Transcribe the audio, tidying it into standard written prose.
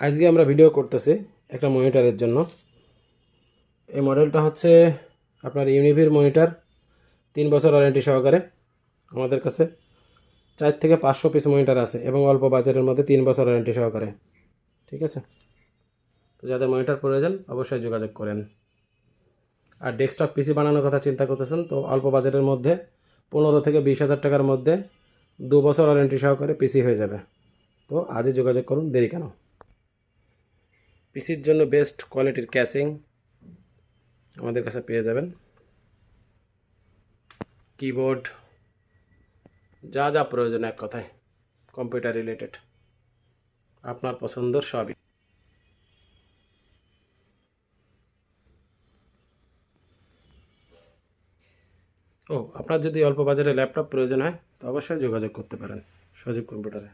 আজকে আমরা ভিডিও করতেছি একটা মনিটরের জন্য। এই মডেলটা হচ্ছে আপনার ইউনিভির মনিটর, 3 বছর ওয়ারেন্টি সহকারে। আমাদের কাছে 4 থেকে 500 পিস মনিটর আছে এবং অল্প বাজেটের মধ্যে 3 বছর ওয়ারেন্টি সহকারে। ঠিক আছে, তো যাদের মনিটর প্রয়োজন অবশ্যই যোগাযোগ করেন। আর ডেস্কটপ পিসি বানানোর কথা চিন্তা করতেছেন তো অল্প বাজেটের মধ্যে 15 থেকে 20 হাজার টাকার মধ্যে 2 বছর ওয়ারেন্টি সহকারে পিসি হয়ে যাবে। তো আজই যোগাযোগ করুন, দেরি কেন। পিসির জন্য বেস্ট কোয়ালিটির ক্যাসিং আমাদের কাছে পেয়ে যাবেন। কিবোর্ড, যা যা প্রয়োজন এক কথায় কম্পিউটার রিলেটেড আপনার পছন্দের সবই। আপনার যদি অল্প বাজারে ল্যাপটপ প্রয়োজন হয় তো অবশ্যই যোগাযোগ করতে পারেন সজীব কম্পিউটারে।